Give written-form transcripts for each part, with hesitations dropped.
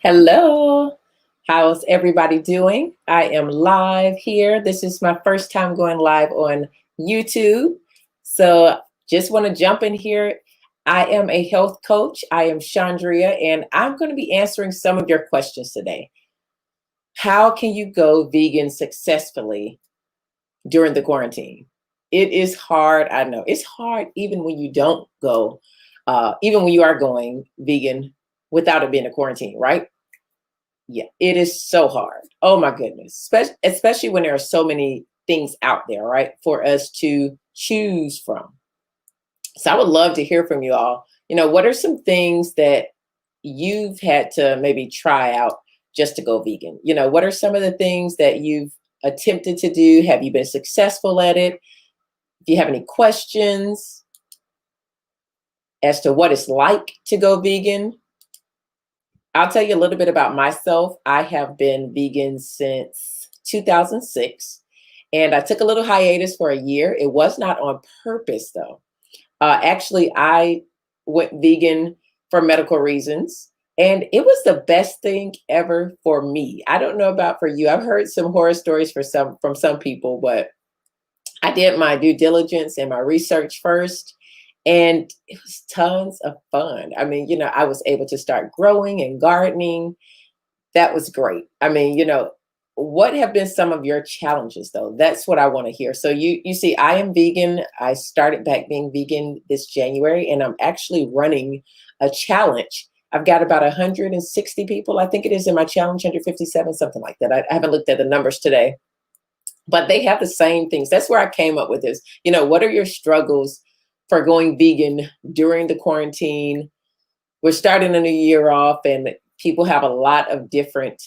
Hello. How's everybody doing? I am live here. This is my first time going live on YouTube. So just want to jump in here. I am a health coach. I am Chandria, and I'm going to be answering some of your questions today. How can you go vegan successfully during the quarantine? It is hard. I know it's hard even when you don't go, even when you are going vegan without it being a quarantine, right? Yeah, it is so hard. Oh my goodness. Especially when there are so many things out there, right, for us to choose from. So I would love to hear from you all. What are some things that you've had to maybe try out just to go vegan? What are some of the things that you've attempted to do? Have you been successful at it? If you have any questions as to what it's like to go vegan, I'll tell you a little bit about myself. I have been vegan since 2006, and I took a little hiatus for a year. It was not on purpose, though. Actually, I went vegan for medical reasons, and it was the best thing ever for me. I don't know about for you. I've heard some horror stories from some people, but I did my due diligence and my research first, and it was tons of fun. I mean, I was able to start growing and gardening. That was great. I mean, what have been some of your challenges though? That's what I want to hear. So you see, I am vegan. I started back being vegan this January, and I'm actually running a challenge. I've got about 160 people, I think it is, in my challenge, 157, something like that. I haven't looked at the numbers today, but they have the same things. That's where I came up with this. What are your struggles for going vegan during the quarantine? We're starting a new year off, and people have a lot of different,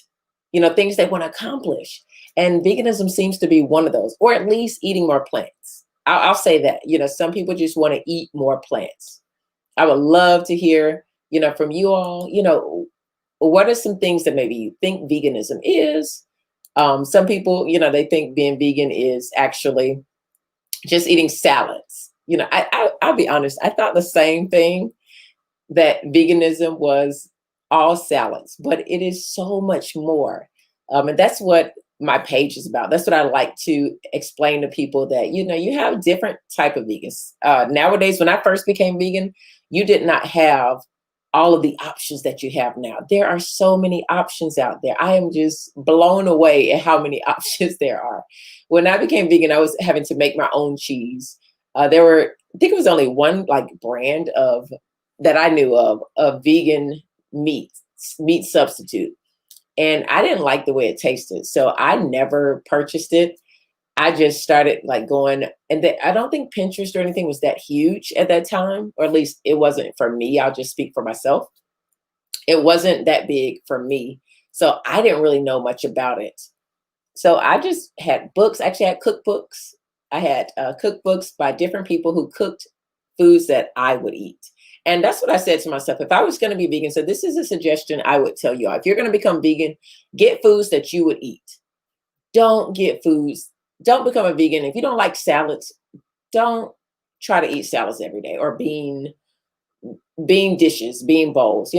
things they want to accomplish. And veganism seems to be one of those, or at least eating more plants. I'll say that. Some people just want to eat more plants. I would love to hear, from you all, what are some things that maybe you think veganism is? Some people, they think being vegan is actually just eating salads. I'll be honest, I thought the same thing, that veganism was all salads, but it is so much more. And that's what my page is about. That's what I like to explain to people, that, you have different type of vegans. Nowadays, when I first became vegan, you did not have all of the options that you have now. There are so many options out there. I am just blown away at how many options there are. When I became vegan, I was having to make my own cheese. I think it was only one like brand of that I knew of vegan meat substitute. And I didn't like the way it tasted. So I never purchased it. I just started like going, and I don't think Pinterest or anything was that huge at that time, or at least it wasn't for me. I'll just speak for myself. It wasn't that big for me. So I didn't really know much about it. So I just had books. Actually, I had cookbooks. I had cookbooks by different people who cooked foods that I would eat. And that's what I said to myself. If I was going to be vegan, so this is a suggestion I would tell you all. If you're going to become vegan, get foods that you would eat. Don't become a vegan. If you don't like salads, don't try to eat salads every day, or bean dishes, bean bowls.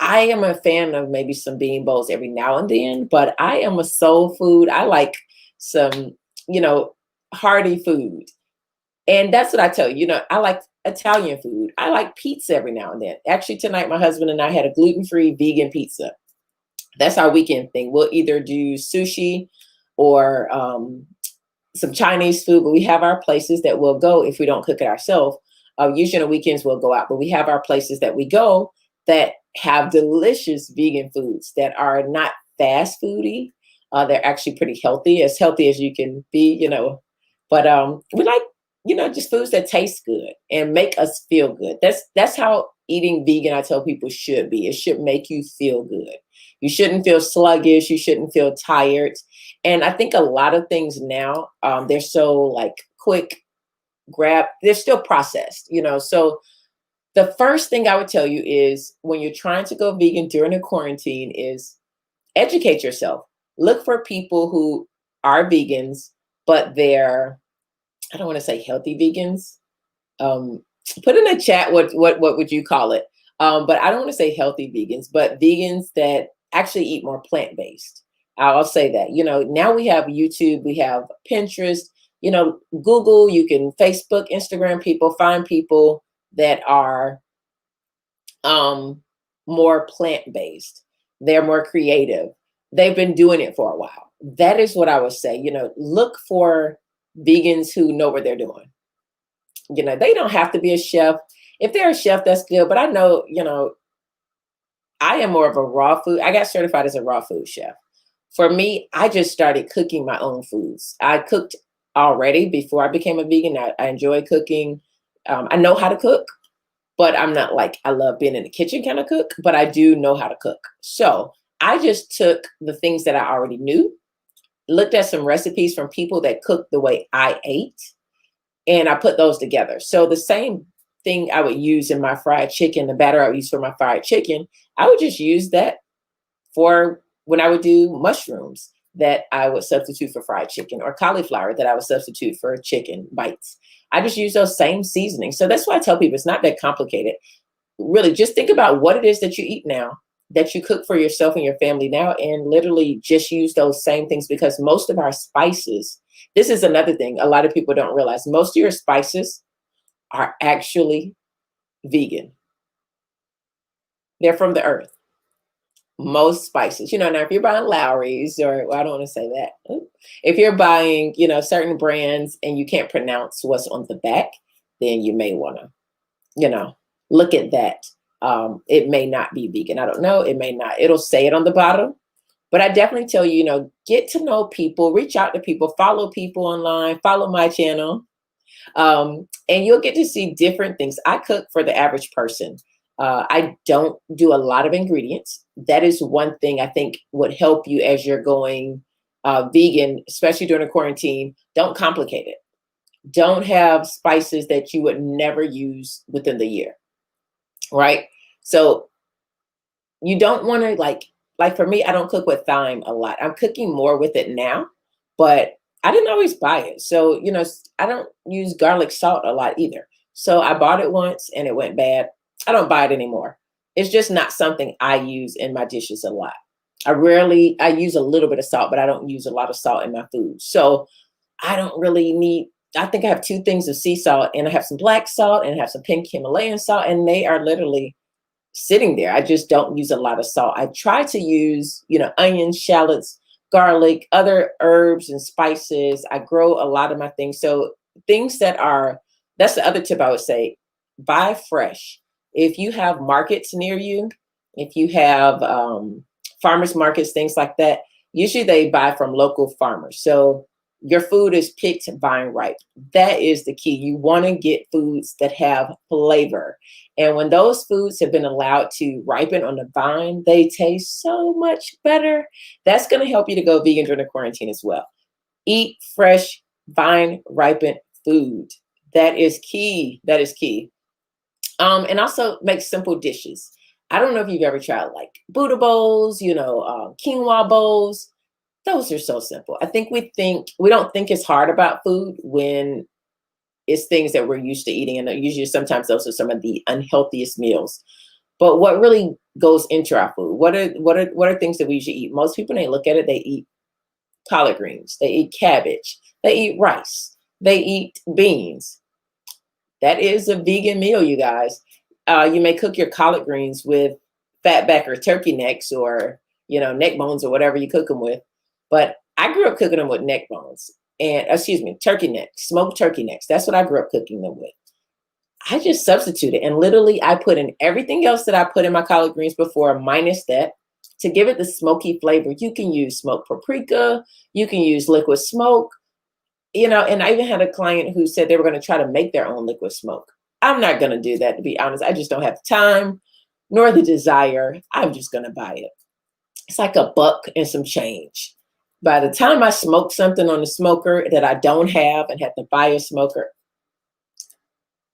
I am a fan of maybe some bean bowls every now and then, but I am a soul food. I like some, hearty food. And that's what I tell you. I like Italian food. I like pizza every now and then. Actually, tonight, my husband and I had a gluten-free vegan pizza. That's our weekend thing. We'll either do sushi or some Chinese food, but we have our places that we'll go if we don't cook it ourselves. Usually on the weekends we'll go out, but we have our places that we go that have delicious vegan foods that are not fast foody. They're actually pretty healthy as you can be, But we like, just foods that taste good and make us feel good. That's how eating vegan, I tell people, should be. It should make you feel good. You shouldn't feel sluggish. You shouldn't feel tired. And I think a lot of things now, they're so like quick grab. They're still processed, So the first thing I would tell you is, when you're trying to go vegan during a quarantine, is educate yourself. Look for people who are vegans, but they're, I don't want to say healthy vegans. Put in the chat what would you call it? But I don't want to say healthy vegans, but vegans that actually eat more plant-based. I'll say that. Now we have YouTube, we have Pinterest, Google, you can Facebook, Instagram people, find people that are um, more plant-based. They're more creative. They've been doing it for a while. That is what I would say. Look for vegans who know what they're doing. They don't have to be a chef. If they're a chef, that's good. But I know, I am more of a raw food. I got certified as a raw food chef. For me, I just started cooking my own foods. I cooked already before I became a vegan. I enjoy cooking. I know how to cook, but I'm not like I love being in the kitchen kind of cook, but I do know how to cook. So I just took the things that I already knew, looked at some recipes from people that cooked the way I ate, and I put those together. So the same thing I would use in my fried chicken, the batter I would use for my fried chicken, I would just use that for when I would do mushrooms that I would substitute for fried chicken, or cauliflower that I would substitute for chicken bites. I just use those same seasonings. So that's why I tell people it's not that complicated. Really, just think about what it is that you eat now, that you cook for yourself and your family now, and literally just use those same things, because most of our spices, this is another thing a lot of people don't realize, most of your spices are actually vegan. They're from the earth. Most spices, now if you're buying Lowry's, or well, I don't want to say that. If you're buying, certain brands and you can't pronounce what's on the back, then you may want to, look at that. It may not be vegan. I don't know. It may not. It'll say it on the bottom. But I definitely tell you, get to know people, reach out to people, follow people online, follow my channel. And you'll get to see different things. I cook for the average person. I don't do a lot of ingredients. That is one thing I think would help you as you're going vegan, especially during a quarantine. Don't complicate it. Don't have spices that you would never use within the year, right? So you don't want to like for me, I don't cook with thyme a lot. I'm cooking more with it now, but I didn't always buy it. So, I don't use garlic salt a lot either. So I bought it once and it went bad. I don't buy it anymore. It's just not something I use in my dishes a lot. I use a little bit of salt, but I don't use a lot of salt in my food. So I don't really need, I think I have 2 things of sea salt, and I have some black salt and I have some pink Himalayan salt, and they are literally sitting there. I just don't use a lot of salt. I try to use, onions, shallots, garlic, other herbs and spices. I grow a lot of my things. So things that's the other tip I would say, buy fresh. If you have markets near you, if you have farmers markets, things like that, usually they buy from local farmers. So your food is picked vine ripe. That is the key. You want to get foods that have flavor. And when those foods have been allowed to ripen on the vine, they taste so much better. That's going to help you to go vegan during the quarantine as well. Eat fresh, vine ripened food. That is key. That is key. And also make simple dishes. I don't know if you've ever tried like Buddha bowls, quinoa bowls. Those are so simple. I think we don't think it's hard about food when it's things that we're used to eating. And usually sometimes those are some of the unhealthiest meals. But what really goes into our food? What are things that we usually eat? Most people, they look at it, they eat collard greens, they eat cabbage, they eat rice, they eat beans. That is a vegan meal, you guys. You may cook your collard greens with fatback or turkey necks, or neck bones, or whatever you cook them with. But I grew up cooking them with neck bones, and turkey necks, smoked turkey necks. That's what I grew up cooking them with. I just substituted, and literally I put in everything else that I put in my collard greens before, minus that, to give it the smoky flavor. You can use smoked paprika, you can use liquid smoke, and I even had a client who said they were going to try to make their own liquid smoke. I'm not going to do that, to be honest. I just don't have the time nor the desire. I'm just going to buy it. It's like $1 and some change. By the time I smoke something on the smoker that I don't have and have to buy a smoker,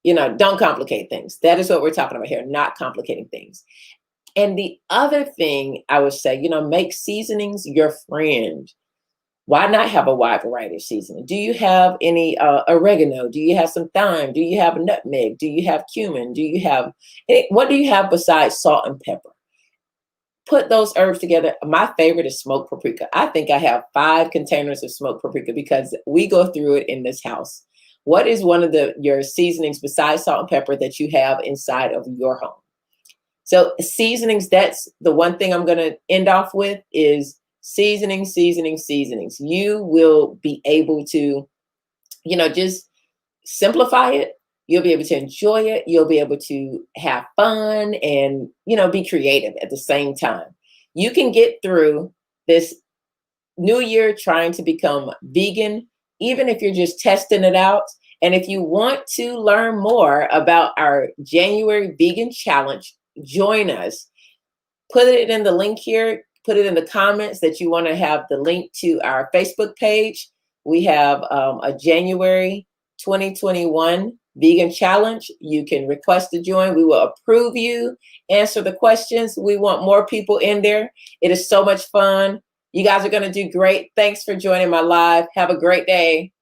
don't complicate things. That is what we're talking about here, not complicating things. And the other thing I would say, make seasonings your friend. Why not have a wide variety of seasoning? Do you have any oregano? Do you have some thyme? Do you have nutmeg? Do you have cumin? What do you have besides salt and pepper? put those herbs together. My favorite is smoked paprika. I think I have 5 containers of smoked paprika because we go through it in this house. What is one of your seasonings besides salt and pepper that you have inside of your home? So seasonings, that's the one thing I'm going to end off with is seasonings. You will be able to, just simplify it. You'll be able to enjoy it. You'll be able to have fun and, be creative at the same time. You can get through this new year trying to become vegan, even if you're just testing it out. And if you want to learn more about our January vegan challenge, join us. Put it in the link here. Put it in the comments that you want to have the link to our Facebook page. We have a January 2021 vegan challenge. You can request to join. We will approve you, answer the questions. We want more people in there. It is so much fun. You guys are going to do great. Thanks for joining my live. Have a great day.